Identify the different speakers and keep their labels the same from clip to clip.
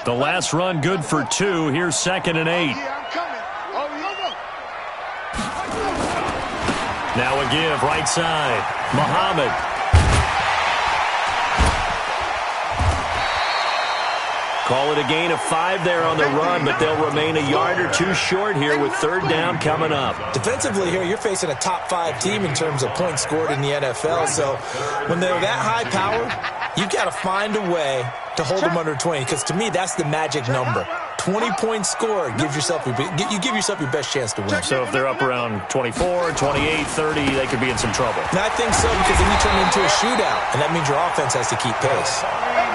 Speaker 1: The last run good for 2. Here's 2nd and 8. Now a give, right side. Muhammad. Call it a gain of 5 there on the run, but they'll remain a yard or 2 short here with 3rd down coming up.
Speaker 2: Defensively here, you're facing a top 5 team in terms of points scored in the NFL. So when they're that high powered, you've got to find a way to hold them under 20, because to me, that's the magic number. 20 points scored, you give yourself your best chance to win.
Speaker 1: So if they're up around 24, 28, 30, they could be in some trouble.
Speaker 2: And I think so, because then you turn it into a shootout, and that means your offense has to keep pace.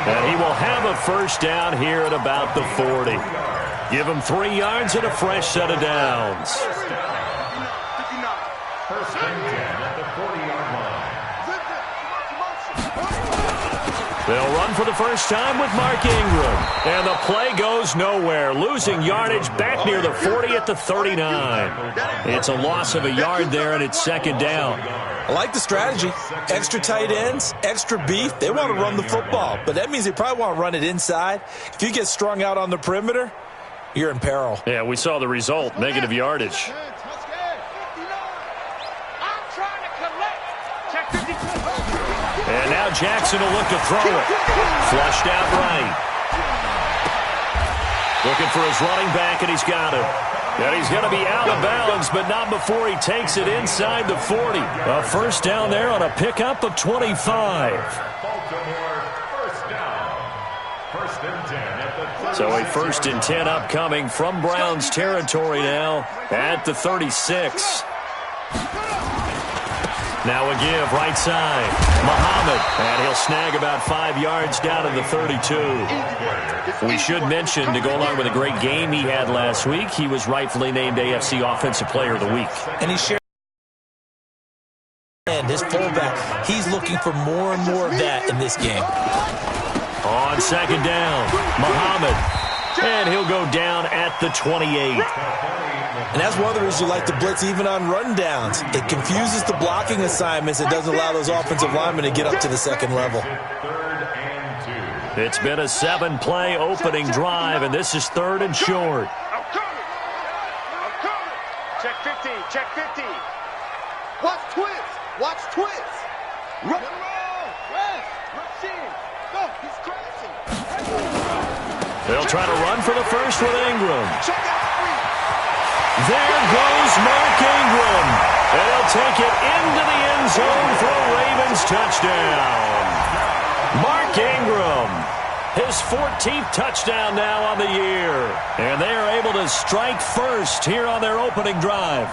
Speaker 1: And he will have a 1st down here at about the 40. Give him 3 yards and a fresh set of downs.
Speaker 3: 1st and 10 at the 40-yard line.
Speaker 1: They'll run for the first time with Mark Ingram. And the play goes nowhere, losing yardage back near the 40 at the 39. It's a loss of a yard there, and it's 2nd down.
Speaker 2: I like the strategy. Extra tight ends, extra beef. They want to run the football, but that means they probably want to run it inside. If you get strung out on the perimeter, you're in peril.
Speaker 1: Yeah, we saw the result, negative yardage. And now Jackson will look to throw it. Flushed out right. Looking for his running back, and he's got it. And he's going to be out of bounds, but not before he takes it inside the 40. A 1st down there on a pickup of 25.
Speaker 3: Baltimore, 1st down. 1st and 10 at the 36.
Speaker 1: So a 1st and 10 upcoming from Browns territory now at the 36. Now a give, right side. Muhammad, and he'll snag about 5 yards down to the 32. We should mention, to go along with a great game he had last week, he was rightfully named AFC Offensive Player of the Week.
Speaker 2: And he shared his fullback. He's looking for more and more of that in this game.
Speaker 1: On 2nd down, Muhammad, and he'll go down at the 28.
Speaker 2: And that's one of the reasons you like to blitz even on rundowns. It confuses the blocking assignments. It doesn't allow those offensive linemen to get up to the 2nd level.
Speaker 1: It's been a 7-play opening drive, and this is 3rd and short.
Speaker 4: Check 50, check 50. Watch twins, watch twins. Run.
Speaker 1: They'll try to run for the 1st with Ingram. There goes Mark Ingram. And he'll take it into the end zone for a Ravens touchdown. Mark Ingram, his 14th touchdown now on the year. And they are able to strike first here on their opening drive.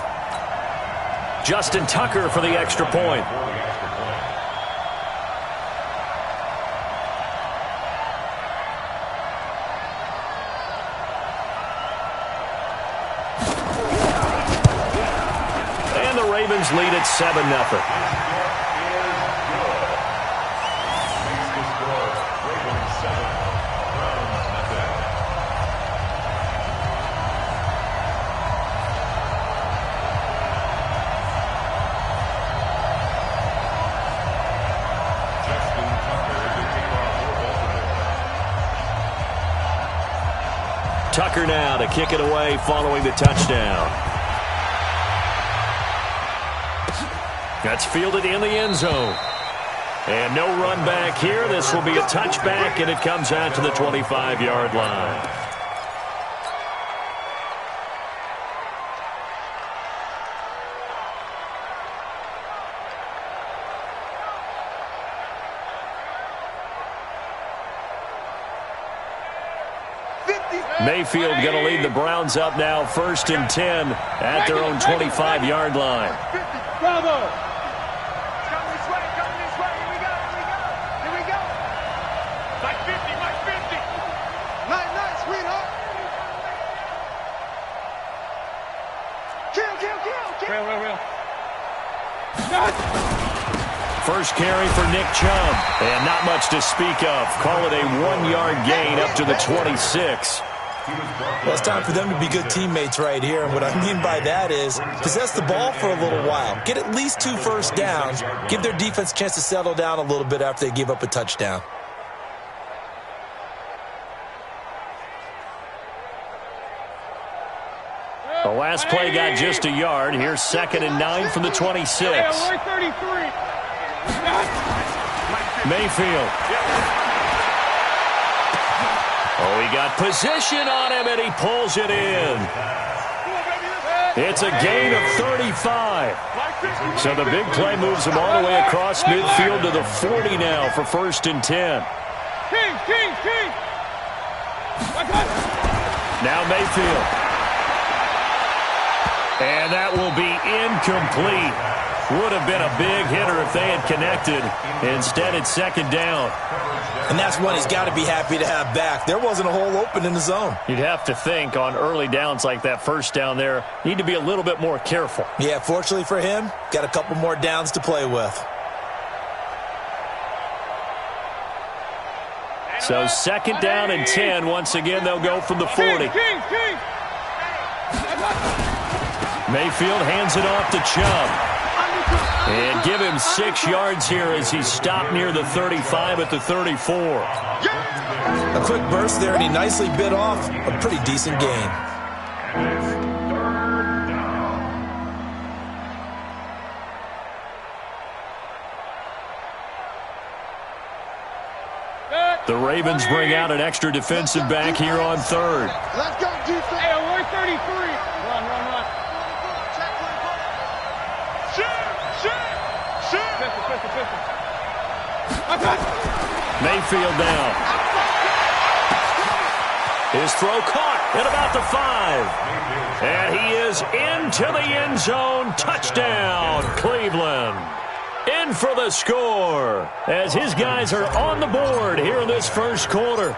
Speaker 1: Justin Tucker for the extra point. Ravens lead at 7-0. Tucker now to kick it away following the touchdown. That's fielded in the end zone. And no run back here. This will be a touchback, and it comes out to the 25-yard line. Mayfield going to lead the Browns up now, 1st and 10 at their own 25-yard line.
Speaker 4: Bravo! Come this way, here we go. Mike 50. Nice, sweetheart. Kill. Real.
Speaker 1: First carry for Nick Chubb, and not much to speak of. Call it a 1-yard gain up to the 26.
Speaker 2: Well, it's time for them to be good teammates right here. And what I mean by that is possess the ball for a little while. Get at least 2 first downs. Give their defense a chance to settle down a little bit after they give up a touchdown.
Speaker 1: The last play got just a yard. Here's 2nd and 9 from the 26. Mayfield. Oh, he got position on him, and he pulls it in. It's a gain of 35. So the big play moves him all the way across midfield to the 40 now for 1st and 10. Now Mayfield. And that will be incomplete. Would have been a big hitter if they had connected. Instead, it's 2nd down.
Speaker 2: And that's one he's got to be happy to have back. There wasn't a hole open in the zone.
Speaker 1: You'd have to think on early downs like that 1st down there, need to be a little bit more careful.
Speaker 2: Yeah, fortunately for him, got a couple more downs to play with.
Speaker 1: So 2nd down and 10. Once again, they'll go from the 40. Mayfield hands it off to Chubb. And give him 6 yards here as he's stopped near the 35 at the 34.
Speaker 2: A quick burst there, and he nicely bit off a pretty decent gain.
Speaker 1: The Ravens bring out an extra defensive back here on 3rd.
Speaker 4: Let's go, defense.
Speaker 5: Hey, we're 33. Run.
Speaker 1: Mayfield down. His throw caught at about the 5. And he is into the end zone. Touchdown, Cleveland. In for the score as his guys are on the board here in this 1st quarter.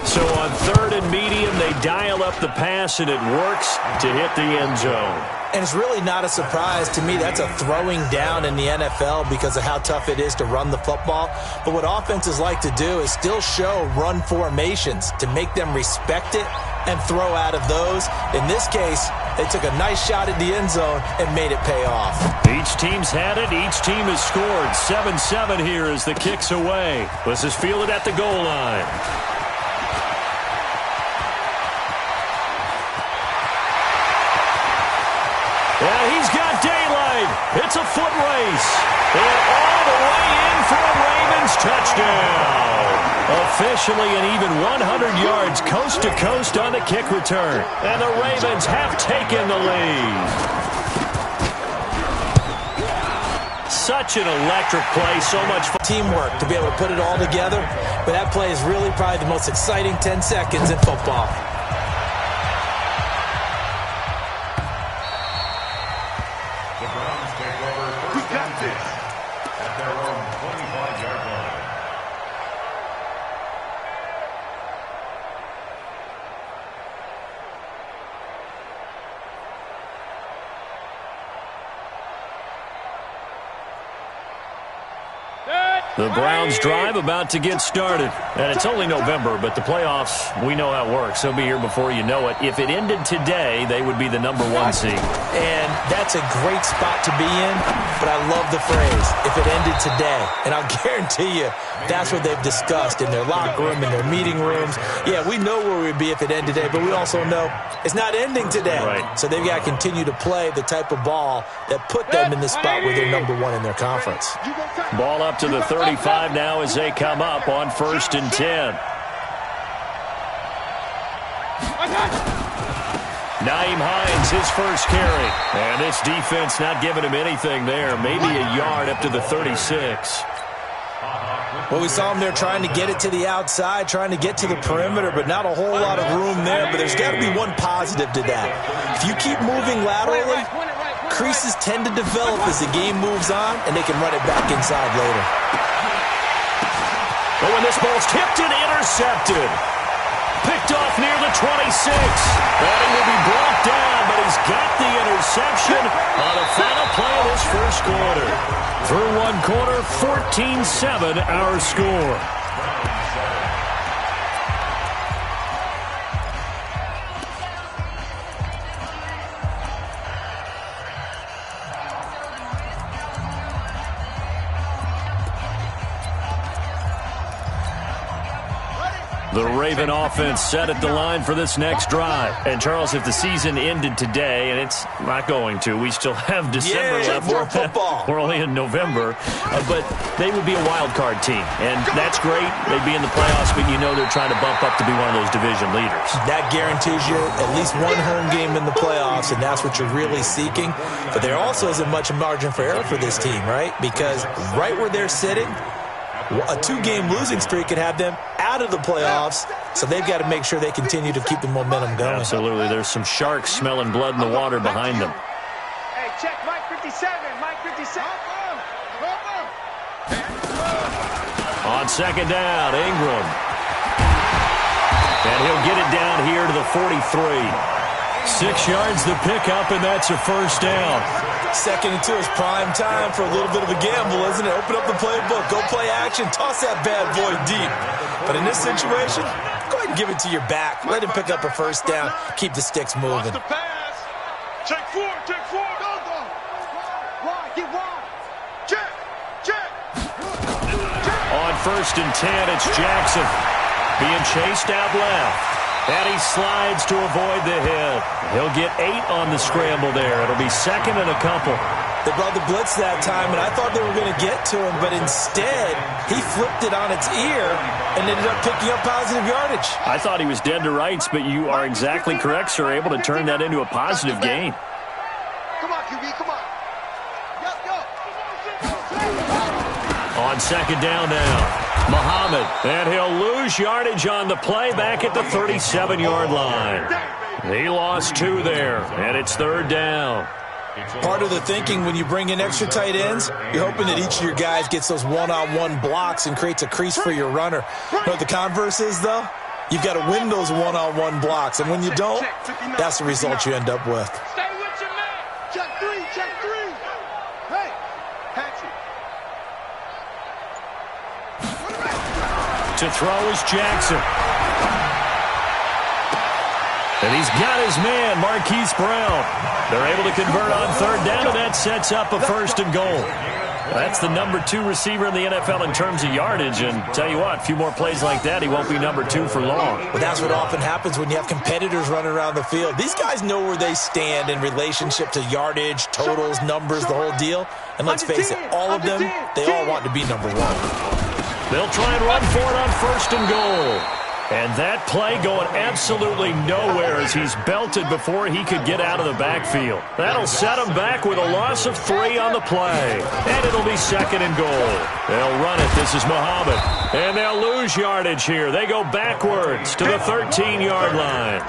Speaker 1: So on 3rd and medium, they dial up the pass, and it works to hit the end zone.
Speaker 2: And it's really not a surprise to me. That's a throwing down in the NFL because of how tough it is to run the football. But what offenses like to do is still show run formations to make them respect it and throw out of those. In this case, they took a nice shot at the end zone and made it pay off.
Speaker 1: Each team's had it. Each team has scored. 7-7 here as the kick's away. This is fielded at the goal line. And he's got daylight. It's a foot race. And all the way in for a Ravens touchdown. Officially an even 100 yards coast to coast on the kick return. And the Ravens have taken the lead. Such an electric play. So much fun.
Speaker 2: Teamwork to be able to put it all together. But that play is really probably the most exciting 10 seconds in football.
Speaker 3: At their own 25-yard line.
Speaker 1: The Browns drive about to get started. And it's only November, but the playoffs, we know how it works. They'll be here before you know it. If it ended today, they would be the number 1 seed.
Speaker 2: And that's a great spot to be in, but I love the phrase, if it ended today. And I'll guarantee you, that's what they've discussed in their locker room, in their meeting rooms. Yeah, we know where we'd be if it ended today, but we also know it's not ending today.
Speaker 1: Right.
Speaker 2: So they've got to continue to play the type of ball that put them in the spot where they're number 1 in their conference.
Speaker 1: Ball up to the 35 now as they come up on 1st and 10. Nyheim Hines, his first carry. And this defense not giving him anything there. Maybe a yard up to the 36.
Speaker 2: Well, we saw him there trying to get it to the outside, trying to get to the perimeter, but not a whole lot of room there. But there's got to be one positive to that. If you keep moving laterally, creases tend to develop as the game moves on, and they can run it back inside later.
Speaker 1: But when this ball's tipped and intercepted. Picked off near the 26. And he will be brought down, but he's got the interception on the final play of this 1st quarter. Through 1 quarter, 14-7 our score. The The Raven offense set at the line for this next drive. And, Charles, if the season ended today, and it's not going to, we still have December left.
Speaker 2: More football.
Speaker 1: We're only in November. But they would be a wild card team. And that's great. They'd be in the playoffs, but you know they're trying to bump up to be one of those division leaders.
Speaker 2: That guarantees you at least one home game in the playoffs, and that's what you're really seeking. But there also isn't much margin for error for this team, right? Because right where they're sitting, a 2-game losing streak could have them out of the playoffs, so they've got to make sure they continue to keep the momentum going.
Speaker 1: Absolutely. There's some sharks smelling blood in the water behind them.
Speaker 5: Hey, check Mike 57. Mike 57.
Speaker 1: On second down, Ingram. And he'll get it down here to the 43. 6 yards the pickup, and that's a first down.
Speaker 2: 2nd and 2 is prime time for a little bit of a gamble, isn't it? Open up the playbook, go play action, toss that bad boy deep. But in this situation, go ahead and give it to your back. Let him pick up a first down. Keep the sticks moving.
Speaker 4: The pass. Check 4. Check 4. Go, go. Wide. Get wide. Check. Check.
Speaker 1: On 1st and 10, it's Jackson being chased out left. And he slides to avoid the hit. He'll get 8 on the scramble there. It'll be 2nd and a couple.
Speaker 2: They brought the blitz that time, and I thought they were going to get to him, but instead, he flipped it on its ear and ended up picking up positive yardage.
Speaker 1: I thought he was dead to rights, but you are exactly correct, sir. Able to turn that into a positive gain.
Speaker 4: Come on, QB. Come on. Go.
Speaker 1: On second down now, Muhammad, and he'll lose yardage on the play back at the 37-yard line. He lost 2 there, and it's 3rd down.
Speaker 2: Part of the thinking when you bring in extra tight ends, you're hoping that each of your guys gets those one-on-one blocks and creates a crease for your runner. You know what the converse is, though? You've got to win those one-on-one blocks, and when you don't, that's the result you end up with.
Speaker 5: Stay with your man.
Speaker 4: Check 3. Check 3. Hey. Patchy.
Speaker 1: To throw is Jackson. And he's got his man, Marquise Brown. They're able to convert on 3rd down, and that sets up a 1st and goal. That's the number 2 receiver in the NFL in terms of yardage. And tell you what, a few more plays like that, he won't be number 2 for long.
Speaker 2: But that's what often happens when you have competitors running around the field. These guys know where they stand in relationship to yardage, totals, numbers, the whole deal. And let's face it, all of them, they all want to be number 1.
Speaker 1: They'll try and run for it on 1st and goal. And that play going absolutely nowhere as he's belted before he could get out of the backfield. That'll set him back with a loss of 3 on the play. And it'll be 2nd and goal. They'll run it. This is Muhammad. And they'll lose yardage here. They go backwards to the 13-yard line.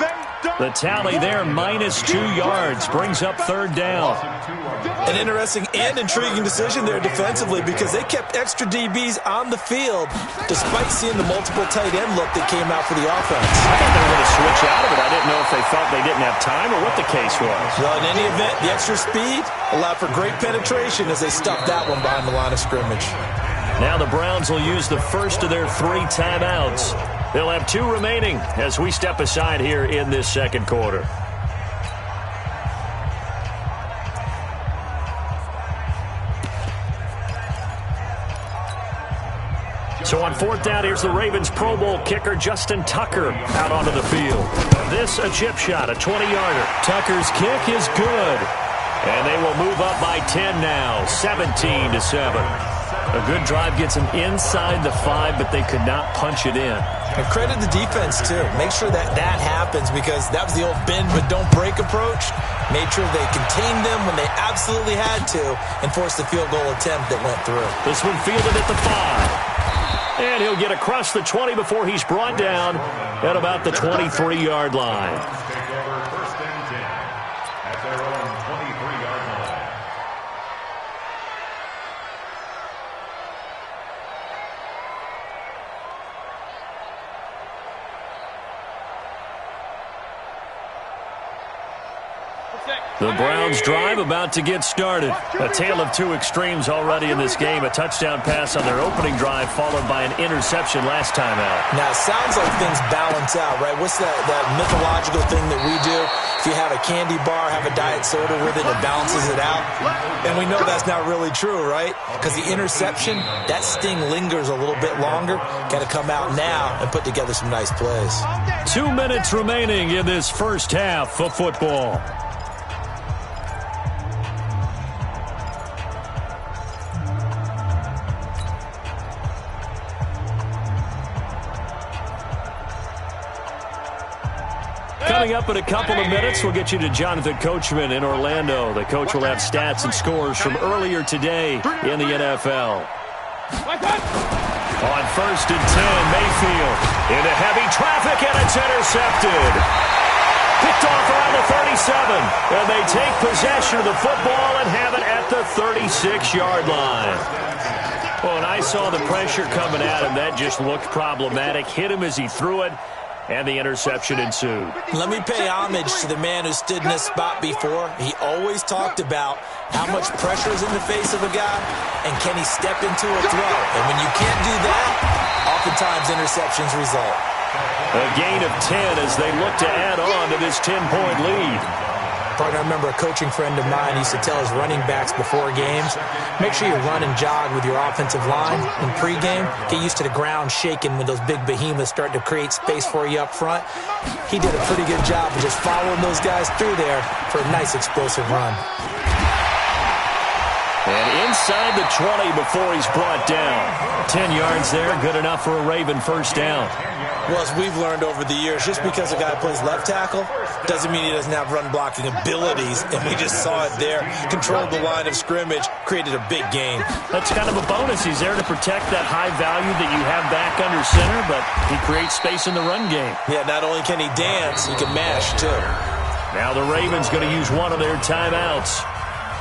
Speaker 1: The tally there, -2 yards, brings up 3rd down.
Speaker 2: An interesting and intriguing decision there defensively because they kept extra DBs on the field despite seeing the multiple tight end look that came out for the offense.
Speaker 1: I thought they were going to switch out of it. I didn't know if they felt they didn't have time or what the case was.
Speaker 2: Well, in any event, the extra speed allowed for great penetration as they stuffed that one behind the line of scrimmage.
Speaker 1: Now the Browns will use the first of their 3 timeouts. They'll have 2 remaining as we step aside here in this 2nd quarter. So on 4th down, here's the Ravens Pro Bowl kicker Justin Tucker out onto the field. This a chip shot, a 20-yarder. Tucker's kick is good. And they will move up by 10 now, 17-7. A good drive gets them inside the 5, but they could not punch it in.
Speaker 2: And credit the defense, too. Make sure that happens because that was the old bend but don't break approach. Made sure they contained them when they absolutely had to and forced the field goal attempt that went through.
Speaker 1: This one fielded at the 5. And he'll get across the 20 before he's brought down at about the 23-yard line.
Speaker 3: Take over 1st and 10 at their own 23-yard line.
Speaker 1: The Browns drive about to get started. A tale of two extremes already in this game. A touchdown pass on their opening drive followed by an interception last time out.
Speaker 2: Now, it sounds like things balance out, right? What's that mythological thing that we do? If you have a candy bar, have a diet soda with it, it balances it out. And we know that's not really true, right? Because the interception, that sting lingers a little bit longer. Got to come out now and put together some nice plays.
Speaker 1: 2 minutes remaining in this first half of football. Coming up in a couple of minutes, we'll get you to Jonathan Coachman in Orlando. The coach will have stats and scores from earlier today in the NFL. On 1st and 10, Mayfield into heavy traffic, and it's intercepted. Picked off around the 37, and they take possession of the football and have it at the 36-yard line. Well, when I saw the pressure coming at him, that just looked problematic. Hit him as he threw it, and the interception ensued.
Speaker 2: Let me pay homage to the man who stood in this spot before. He always talked about how much pressure is in the face of a guy, and can he step into a throw. And when you can't do that, oftentimes interceptions result.
Speaker 1: A gain of 10 as they look to add on to this 10-point lead.
Speaker 2: Partner, I remember a coaching friend of mine used to tell his running backs before games, make sure you run and jog with your offensive line in pregame. Get used to the ground shaking when those big behemoths start to create space for you up front. He did a pretty good job of just following those guys through there for a nice explosive run.
Speaker 1: And inside the 20 before he's brought down. 10 yards there, good enough for a Raven first down.
Speaker 2: Well, as we've learned over the years, just because a guy plays left tackle doesn't mean he doesn't have run-blocking abilities, and we just saw it there. Controlled the line of scrimmage, created a big gain.
Speaker 1: That's kind of a bonus. He's there to protect that high value that you have back under center, but he creates space in the run game.
Speaker 2: Yeah, not only can he dance, he can mash, too.
Speaker 1: Now the Ravens going to use one of their timeouts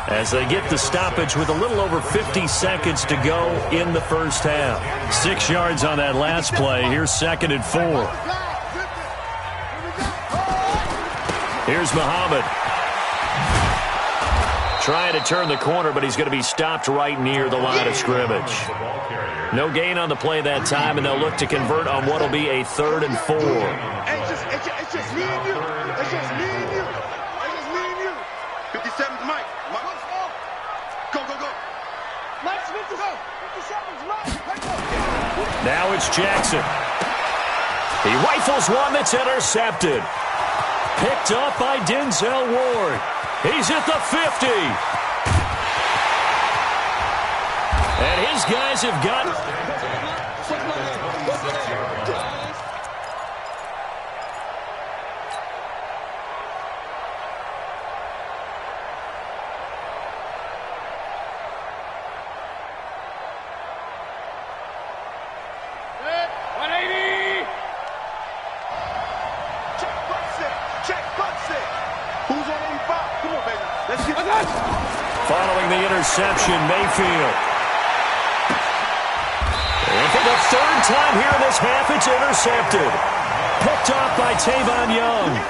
Speaker 1: as they get the stoppage with a little over 50 seconds to go in the first half. 6 yards on that last play. Here's 2nd and 4. Here's Muhammad. Trying to turn the corner, but he's going to be stopped right near the line of scrimmage. No gain on the play that time, and they'll look to convert on what will be a 3rd and 4.
Speaker 4: It's just me and you. It's just me and you. It's just me and you. 57's Mike. Go.
Speaker 5: Mike's 57's Mike.
Speaker 1: Now it's Jackson. He rifles one that's intercepted. Picked up by Denzel Ward. He's at the 50. And his guys have got... Following the interception, Mayfield. And for the 3rd time here in this half, it's intercepted. Picked off by Tavon Young.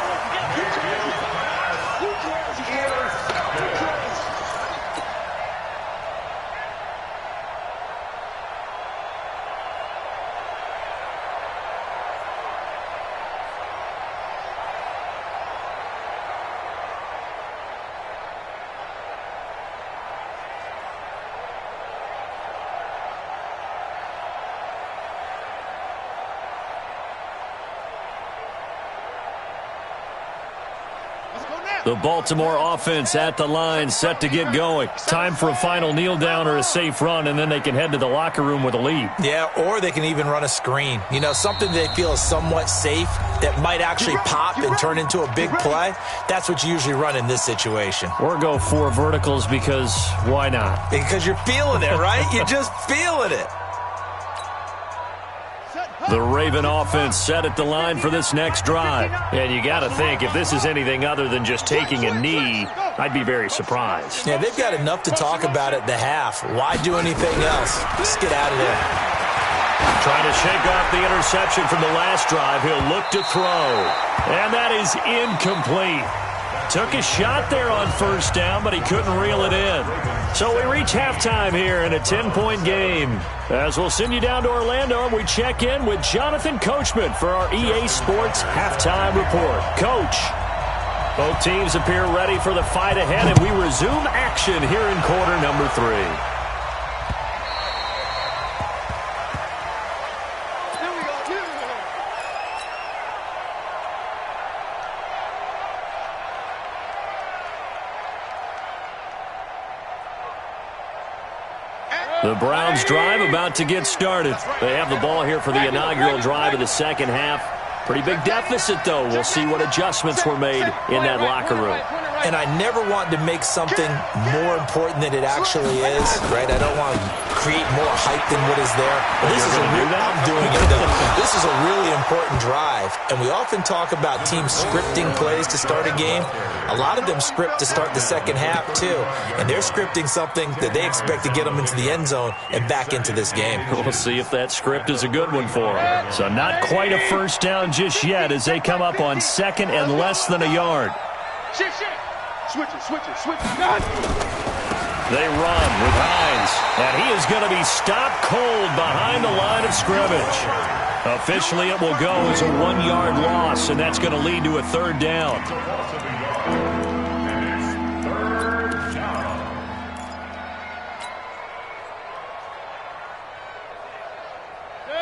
Speaker 1: The Baltimore offense at the line, set to get going. Time for a final kneel down or a safe run, and then they can head to the locker room with a lead.
Speaker 2: Yeah, or they can even run a screen. You know, something they feel is somewhat safe that might actually pop and turn into a big play. That's what you usually run in this situation.
Speaker 1: Or go 4 verticals because why not?
Speaker 2: Because you're feeling it, right? You're just feeling it.
Speaker 1: The Raven offense set at the line for this next drive. And you got to think, if this is anything other than just taking a knee, I'd be very surprised.
Speaker 2: Yeah, they've got enough to talk about at the half. Why do anything else? Just get out of there.
Speaker 1: Trying to shake off the interception from the last drive. He'll look to throw. And that is incomplete. Took a shot there on first down, but he couldn't reel it in. So we reach halftime here in a 10-point game. As we'll send you down to Orlando, we check in with Jonathan Coachman for our EA Sports Halftime Report. Coach, both teams appear ready for the fight ahead, and we resume action here in quarter number 3. The Browns drive about to get started. They have the ball here for the inaugural drive of the second half. Pretty big deficit, though. We'll see what adjustments were made in that locker room.
Speaker 2: And I never want to make something more important than it actually is, right? I don't want to create more hype than what is there. This is I'm doing it. This is a really important drive. And we often talk about teams scripting plays to start a game. A lot of them script to start the second half, too. And they're scripting something that they expect to get them into the end zone and back into this game.
Speaker 1: We'll see if that script is a good one for them. So not quite a first down just yet as they come up on second and less than a yard.
Speaker 4: Switch it.
Speaker 1: They run with Hines, and he is going to be stopped cold behind the line of scrimmage. Officially, it will go as a 1-yard loss, and that's going to lead to a third down.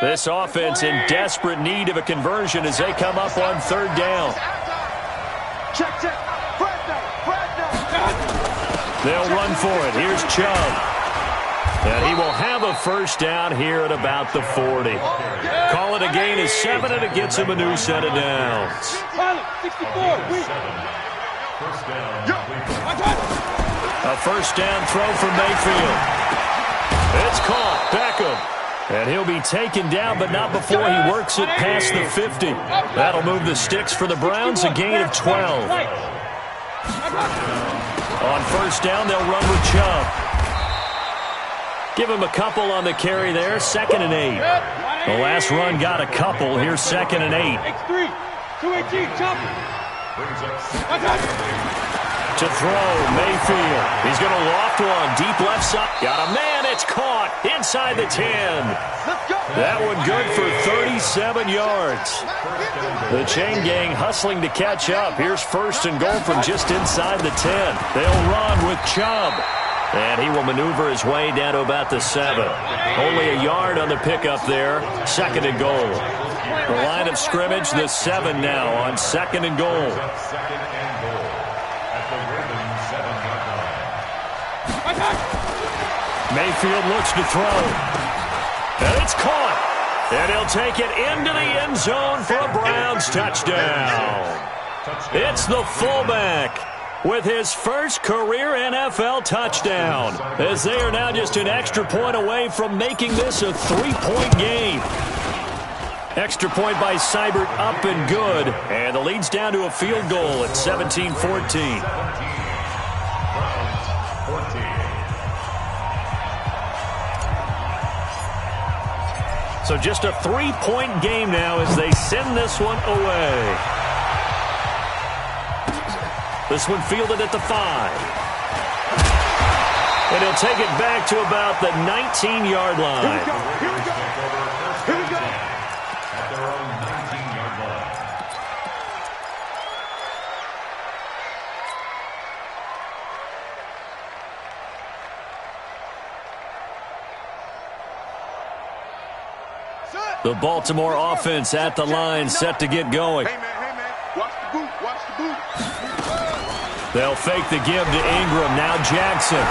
Speaker 1: This offense in desperate need of a conversion as they come up on third down.
Speaker 4: Check.
Speaker 1: They'll run for it. Here's Chubb. And he will have a first down here at about the 40. Call it a gain of 7, and it gets him a new set of downs. A first down throw from Mayfield. It's caught. Beckham. And he'll be taken down, but not before he works it past the 50. That'll move the sticks for the Browns, a gain of 12. On first down, they'll run with Chubb. Give him a couple on the carry there, 2nd and 8. The last run got a couple. Here's 2nd and 8.
Speaker 5: X3, 218, chopper.
Speaker 1: To throw, Mayfield. He's going to loft one, deep left side. Got a man, it's caught inside the 10. That one good for 37 yards. The chain gang hustling to catch up. Here's 1st and goal from just inside the 10. They'll run with Chubb. And he will maneuver his way down to about the 7. Only a yard on the pickup there. 2nd and goal. The line of scrimmage, the 7 now on 2nd and goal. Mayfield looks to throw. And it's caught. And he'll take it into the end zone for a Browns touchdown. It's the fullback with his first career NFL touchdown, as they are now just an extra point away from making this a 3-point game. Extra point by Seibert up and good. And the lead's down to a field goal at 17-14. So just a 3-point game now as they send this one away. This one fielded at the 5. And he'll take it back to about the 19-yard line.
Speaker 4: Here we go.
Speaker 3: At their own 19-yard line.
Speaker 1: The Baltimore offense at the line, set to get going.
Speaker 4: Hey, man. Watch the boot.
Speaker 1: They'll fake the give to Ingram. Now Jackson.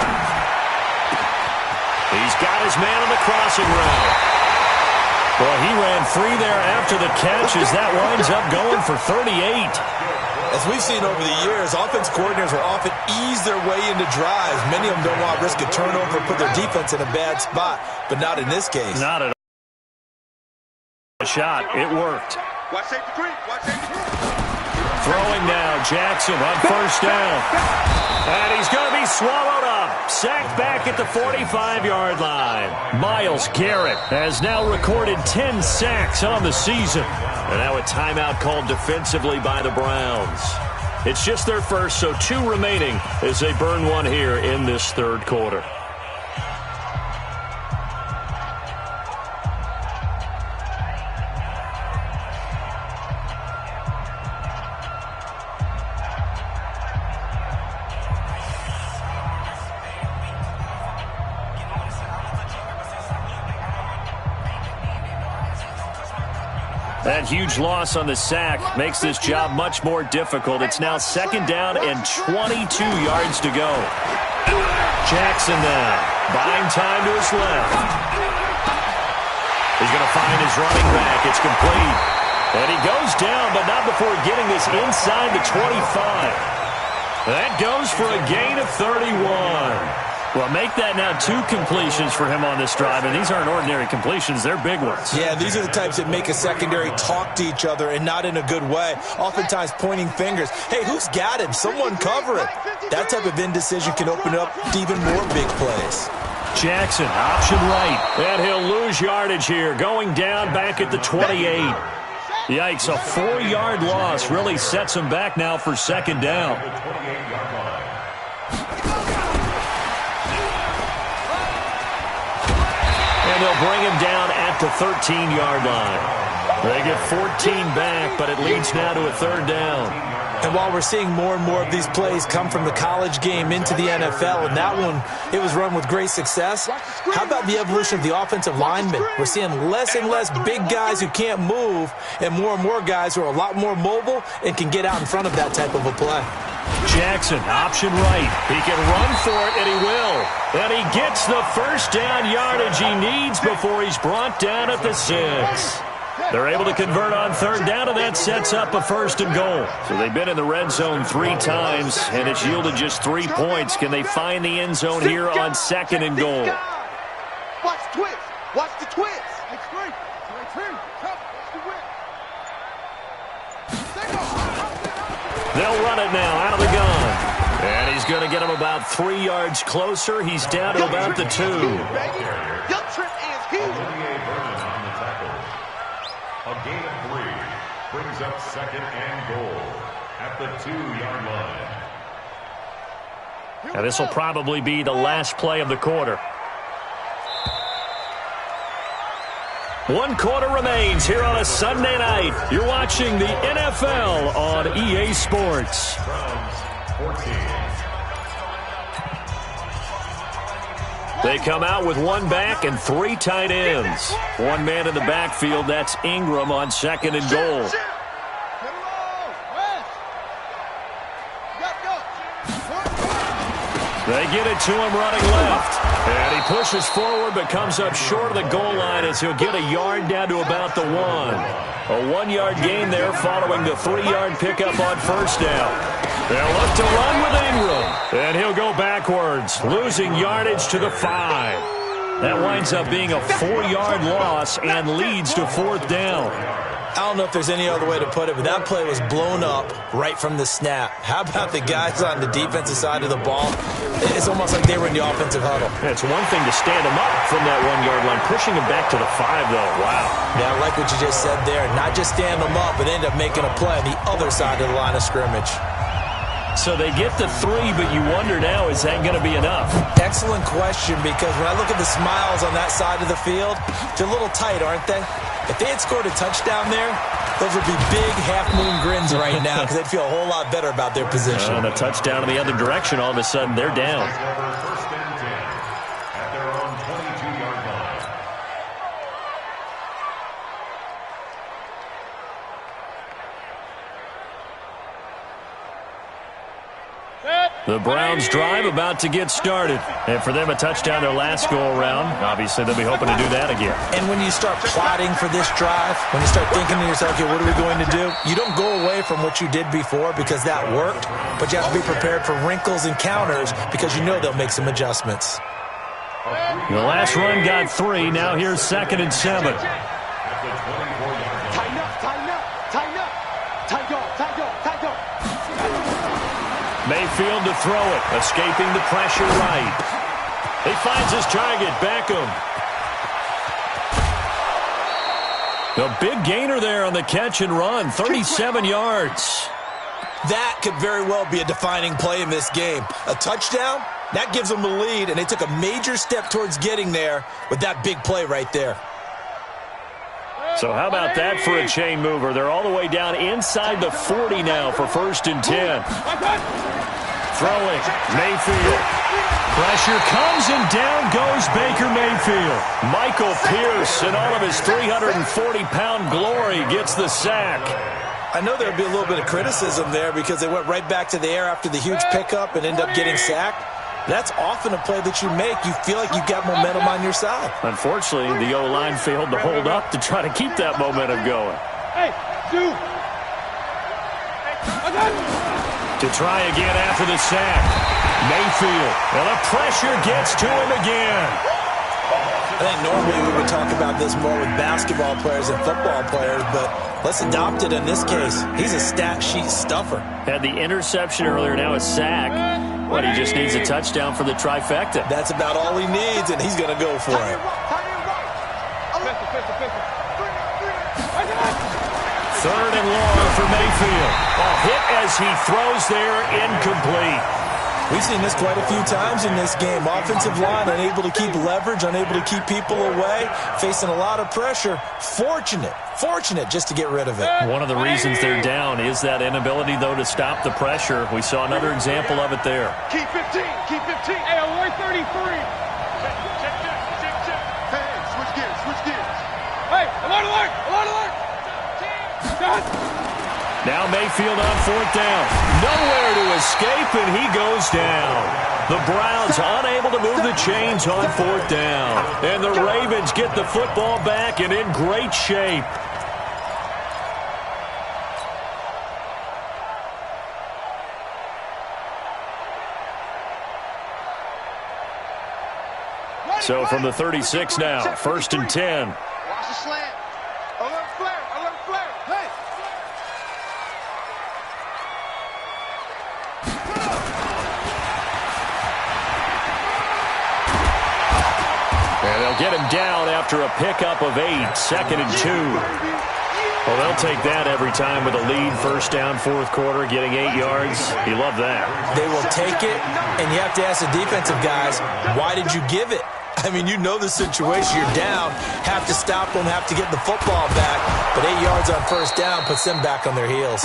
Speaker 1: He's got his man on the crossing route. Well, he ran free there after the catch as that winds up going for 38.
Speaker 2: As we've seen over the years, offense coordinators will often ease their way into drives. Many of them don't want to risk a turnover and put their defense in a bad spot, but not in this case.
Speaker 1: Not at all. Shot. It worked.
Speaker 4: Watch safety three.
Speaker 1: Throwing now, Jackson on first down. And he's going to be swallowed up. Sacked back at the 45-yard line. Myles Garrett has now recorded 10 sacks on the season. And now a timeout called defensively by the Browns. It's just their first, so 2 remaining as they burn one here in this third quarter. That huge loss on the sack makes this job much more difficult. It's now second down and 22 yards to go. Jackson now, buying time to his left. He's going to find his running back. It's complete. And he goes down, but not before getting this inside the 25. That goes for a gain of 31. Well, make that now 2 completions for him on this drive, and these aren't ordinary completions. They're big ones.
Speaker 2: Yeah, these are the types that make a secondary talk to each other and not in a good way, oftentimes pointing fingers. Hey, who's got him? Someone cover it. That type of indecision can open up to even more big plays.
Speaker 1: Jackson, option right, and he'll lose yardage here, going down back at the 28. Yikes, a 4-yard loss really sets him back now for second down. And they'll bring him down at the 13-yard line. They get 14 back, but it leads now to a third down.
Speaker 2: And while we're seeing more and more of these plays come from the college game into the NFL, and that one, it was run with great success, how about the evolution of the offensive linemen? We're seeing less and less big guys who can't move and more guys who are a lot more mobile and can get out in front of that type of a play.
Speaker 1: Jackson, option right. He can run for it, and he will. And he gets the first down yardage he needs before he's brought down at the 6. They're able to convert on third down, and that sets up a first and goal. So they've been in the red zone 3 times, and it's yielded just 3 points. Can they find the end zone here on second and goal?
Speaker 4: Watch the twist. Watch the twist.
Speaker 1: They'll run it now out of the gun. And he's going to get him about 3 yards closer. He's down to about the 2.
Speaker 4: Your trip is huge.
Speaker 3: A gain of 3 brings up second and goal at the 2-yard line.
Speaker 1: Now this will probably be the last play of the quarter. 1 quarter remains here on a Sunday night. You're watching the NFL on EA Sports. They come out with 1 back and 3 tight ends. 1 man in the backfield, that's Ingram on second and goal. They get it to him running left. And he pushes forward but comes up short of the goal line as he'll get a yard down to about the 1. A 1-yard gain there following the 3-yard pickup on first down. They'll look to run with Ingram. And he'll go backwards, losing yardage to the 5. That winds up being a 4-yard loss and leads to fourth down.
Speaker 2: I don't know if there's any other way to put it, but that play was blown up right from the snap. How about the guys on the defensive side of the ball? It's almost like they were in the offensive huddle.
Speaker 1: Yeah, it's one thing to stand them up from that 1-yard line. Pushing them back to the 5, though. Wow.
Speaker 2: Yeah, I like what you just said there. Not just stand them up, but end up making a play on the other side of the line of scrimmage.
Speaker 1: So they get the 3, but you wonder now, is that going to be enough?
Speaker 2: Excellent question, because when I look at the smiles on that side of the field, they're a little tight, aren't they? If they had scored a touchdown there, those would be big half-moon grins right now because they'd feel a whole lot better about their position.
Speaker 1: And a touchdown in the other direction, all of a sudden they're down.
Speaker 3: First and 10 at their own 22-yard line.
Speaker 1: The Browns drive about to get started. And for them, a touchdown their last go-around. Obviously, they'll be hoping to do that again.
Speaker 2: And when you start plotting for this drive, when you start thinking to yourself, okay, what are we going to do? You don't go away from what you did before because that worked, but you have to be prepared for wrinkles and counters because you know they'll make some adjustments.
Speaker 1: The last run got 3. Now here's second and 7.
Speaker 4: Tighten up, tighten up, tighten up. Tighten up, tighten up, tighten up.
Speaker 1: Mayfield to throw it, escaping the pressure right. He finds his target, Beckham. The big gainer there on the catch and run, 37 yards.
Speaker 2: That could very well be a defining play in this game. A touchdown, that gives them the lead, and they took a major step towards getting there with that big play right there.
Speaker 1: So how about that for a chain mover? They're all the way down inside the 40 now for 1st and 10. Throwing, Mayfield. Pressure comes, and down goes Baker Mayfield. Michael Pierce, in all of his 340-pound glory, gets the sack.
Speaker 2: I know there would be a little bit of criticism there because they went right back to the air after the huge pickup and ended up getting sacked. That's often a play that you make. You feel like you've got momentum on your side.
Speaker 1: Unfortunately, the O-line failed to hold up to try to keep that momentum going.
Speaker 5: Hey, dude.
Speaker 1: To try again after the sack. Mayfield. And the pressure gets to him again.
Speaker 2: I think normally we would talk about this more with basketball players and football players, but let's adopt it in this case. He's a stat sheet stuffer.
Speaker 1: Had the interception earlier, now a sack. But he just needs a touchdown for the trifecta.
Speaker 2: That's about all he needs, and he's going to go for it.
Speaker 1: Third and long for Mayfield. A hit as he throws there, incomplete.
Speaker 2: We've seen this quite a few times in this game. Offensive line unable to keep leverage, unable to keep people away, facing a lot of pressure. Fortunate just to get rid of it.
Speaker 1: One of the reasons they're down is that inability, though, to stop the pressure. We saw another example of it there.
Speaker 5: Keep 15. Keep 15. Hey, we're 33.
Speaker 4: Check. Hey, switch gears.
Speaker 5: Hey, alert.
Speaker 1: Now Mayfield on 4th down. Nowhere to escape, and he goes down. The Browns unable to move the chains on 4th down. And the Ravens get the football back and in great shape. So from the 36 now, 1st and 10.
Speaker 4: Watch the slant. Alert flare. Hey.
Speaker 1: And they'll get him down after a pickup of 8, 2nd and 2. Well, they'll take that every time with a lead. 1st down, 4th quarter, getting 8 yards. You love that.
Speaker 2: They will take it, and you have to ask the defensive guys, why did you give it? I mean, you know the situation. You're down, have to stop them, have to get the football back. But 8 yards on 1st down puts them back on their heels.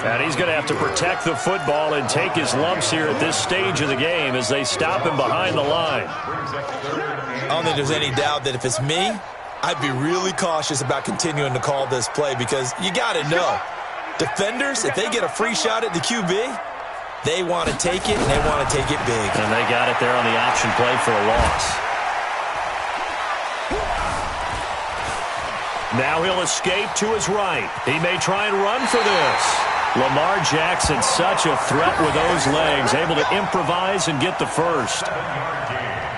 Speaker 1: And he's going to have to protect the football and take his lumps here at this stage of the game as they stop him behind the line.
Speaker 2: I don't think there's any doubt that if it's me, I'd be really cautious about continuing to call this play because you got to know, defenders, if they get a free shot at the QB, they want to take it, and they want to take it big.
Speaker 1: And they got it there on the option play for a loss. Now he'll escape to his right. He may try and run for this. Lamar Jackson, such a threat with those legs, able to improvise and get the first.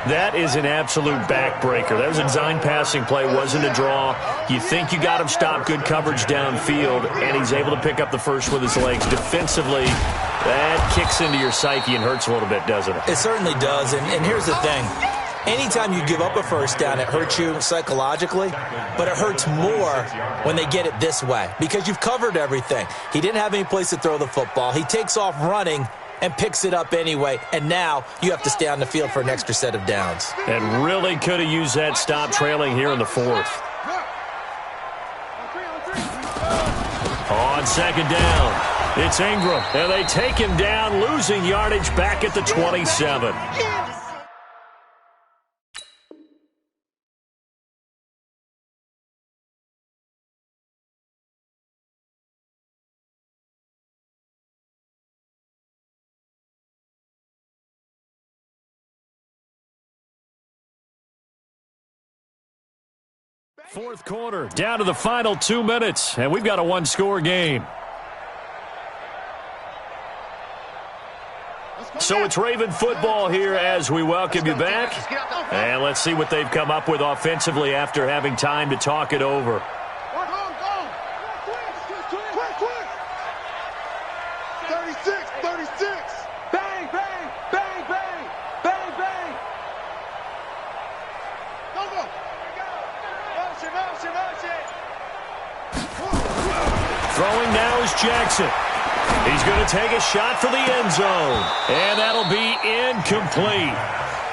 Speaker 1: That is an absolute backbreaker. That was a design passing play, wasn't a draw. You think you got him stopped, good coverage downfield, and he's able to pick up the first with his legs. Defensively, that kicks into your psyche and hurts a little bit, doesn't it?
Speaker 2: It certainly does, and here's the thing. Anytime you give up a 1st down, it hurts you psychologically, but it hurts more when they get it this way because you've covered everything. He didn't have any place to throw the football. He takes off running and picks it up anyway, and now you have to stay on the field for an extra set of downs.
Speaker 1: And really could have used that stop trailing here in the 4th. On 2nd down, it's Ingram, and they take him down, losing yardage back at the 27. Fourth quarter, down to the final 2 minutes, and we've got a one-score game. So it's Raven football here as we welcome you back. And let's see what they've come up with offensively after having time to talk it over. Throwing now is Jackson. He's going to take a shot for the end zone. And that'll be incomplete.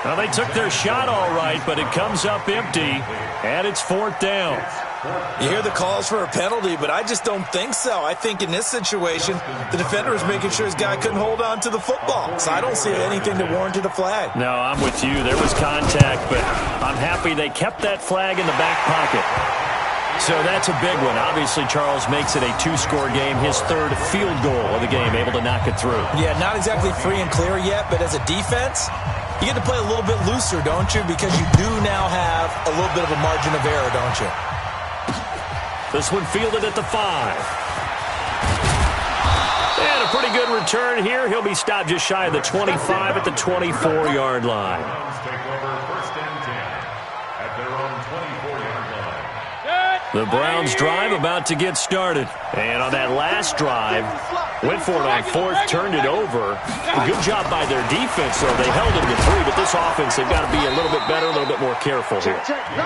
Speaker 1: Well, they took their shot all right, but it comes up empty, and it's 4th down.
Speaker 2: You hear the calls for a penalty, but I just don't think so. I think in this situation, the defender was making sure his guy couldn't hold on to the football. So I don't see anything that warranted a flag.
Speaker 1: No, I'm with you. There was contact, but I'm happy they kept that flag in the back pocket. So that's a big one. Obviously, Charles makes it a 2-score game, his 3rd field goal of the game, able to knock it through.
Speaker 2: Yeah, not exactly free and clear yet, but as a defense, you get to play a little bit looser, don't you? Because you do now have a little bit of a margin of error, don't you?
Speaker 1: This one fielded at the 5. And a pretty good return here. He'll be stopped just shy of the 25 at the 24-yard line. The Browns drive about to get started. And on that last drive, went for it on 4th, turned it over. A good job by their defense, though. They held him to 3, but this offense, they've got to be a little bit better, a little bit more careful here.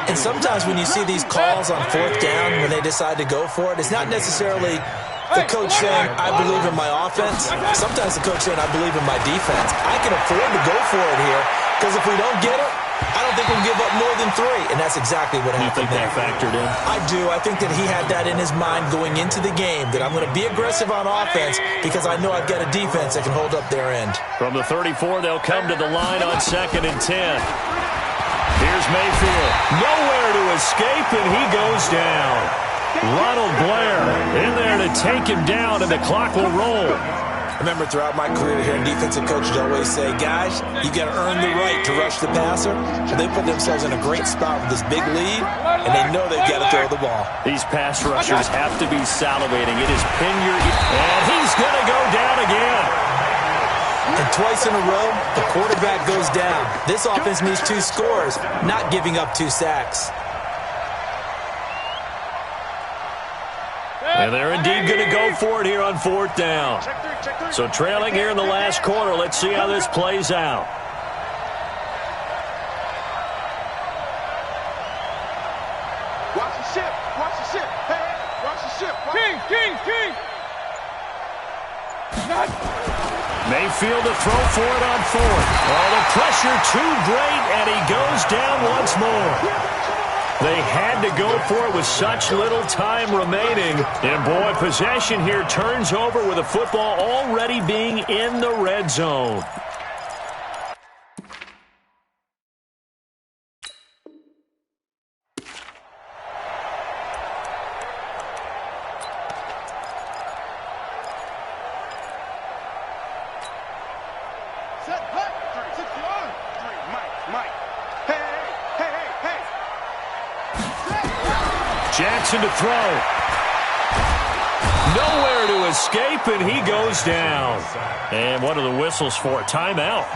Speaker 2: And sometimes when you see these calls on 4th down, when they decide to go for it, it's not necessarily the coach saying, I believe in my offense. Sometimes the coach saying, I believe in my defense. I can afford to go for it here, because if we don't get it, I don't think we'll give up more than 3, and that's exactly what happened.
Speaker 1: You think that factored in?
Speaker 2: I do. I think that he had that in his mind going into the game, that I'm going to be aggressive on offense because I know I've got a defense that can hold up their end.
Speaker 1: From the 34, they'll come to the line on 2nd and 10. Here's Mayfield. Nowhere to escape, and he goes down. Ronald Blair in there to take him down, and the clock will roll.
Speaker 2: I remember throughout my career here, defensive coaches always say, guys, you got to earn the right to rush the passer. So they put themselves in a great spot with this big lead, and they know they've got to throw the ball.
Speaker 1: These pass rushers have to be salivating. It is pin your ear, and he's going to go down again.
Speaker 2: And twice in a row, the quarterback goes down. This offense needs 2 scores, not giving up 2 sacks.
Speaker 1: And they're indeed going to go for it here on 4th down. So trailing here in the last quarter. Let's see how this plays out.
Speaker 4: Watch the ship. Watch the ship. Hey, watch the ship.
Speaker 5: King.
Speaker 1: Mayfield to throw for it on 4th. Oh, the pressure too great, and he goes down once more. They had to go for it with such little time remaining. And, boy, possession here turns over with the football already being in the red zone.
Speaker 4: Set, hut. 3, Mike. Hey.
Speaker 1: Jackson to throw. Nowhere to escape, and he goes down. And what are the whistles for? Timeout.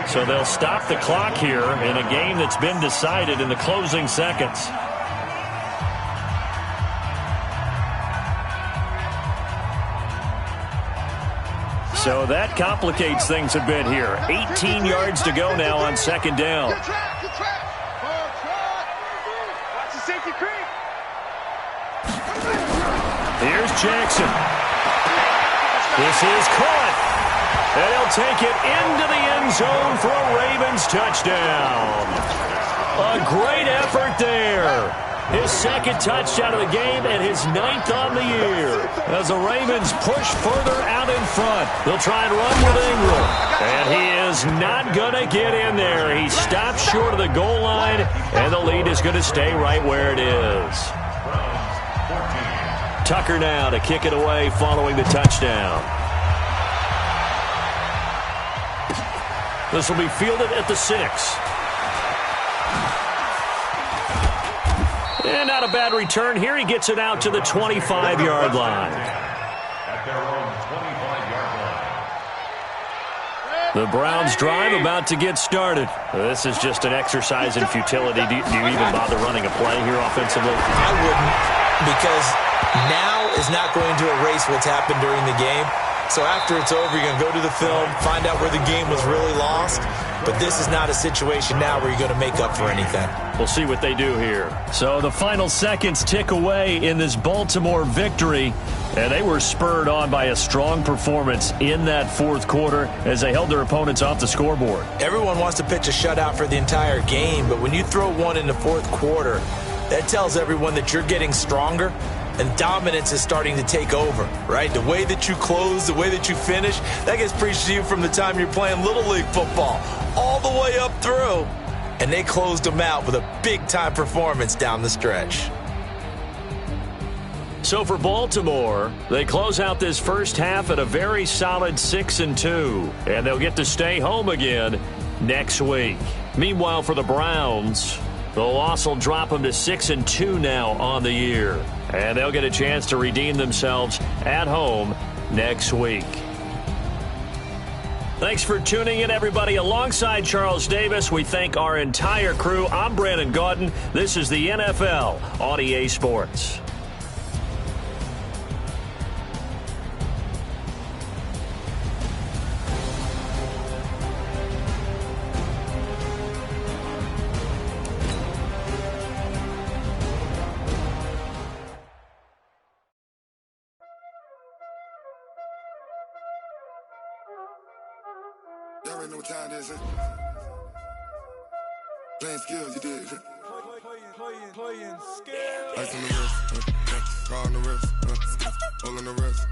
Speaker 1: So they'll stop the clock here in a game that's been decided in the closing seconds. So that complicates things a bit here. 18 yards to go now on 2nd down.
Speaker 4: Good track. Watch the safety creep.
Speaker 1: Here's Jackson. This is caught. And he'll take it into the end zone for a Ravens touchdown. A great effort there. His 2nd touchdown of the game and his 9th on the year. As the Ravens push further out in front, they'll try and run with Ingram. And he is not going to get in there. He stops short of the goal line, and the lead is going to stay right where it is. Tucker now to kick it away following the touchdown. This will be fielded at the 6. And not a bad return here. He gets it out to the 25-yard line.
Speaker 3: At their own 25-yard line.
Speaker 1: The Browns drive about to get started. This is just an exercise in futility. Do you even bother running a play here offensively?
Speaker 2: I wouldn't, because now is not going to erase what's happened during the game. So after it's over, you're going to go to the film, find out where the game was really lost. But this is not a situation now where you're going to make up for anything.
Speaker 1: We'll see what they do here. So the final seconds tick away in this Baltimore victory. And they were spurred on by a strong performance in that fourth quarter as they held their opponents off the scoreboard.
Speaker 2: Everyone wants to pitch a shutout for the entire game, but when you throw one in the fourth quarter, that tells everyone that you're getting stronger and dominance is starting to take over, right? The way that you close, the way that you finish, that gets preached to you from the time you're playing Little League football all the way up through. And they closed them out with a big-time performance down the stretch.
Speaker 1: So for Baltimore, they close out this first half at a very solid 6-2, and they'll get to stay home again next week. Meanwhile, for the Browns, the loss will drop them to 6-2 now on the year, and they'll get a chance to redeem themselves at home next week. Thanks for tuning in, everybody. Alongside Charles Davis, we thank our entire crew. I'm Brandon Gaudin. This is the NFL on EA Sports.
Speaker 6: Y'all already know what time it is, huh? Playing skills, you did. Playing skills. Ice on the wrist, car on the wrist, hole in the wrist,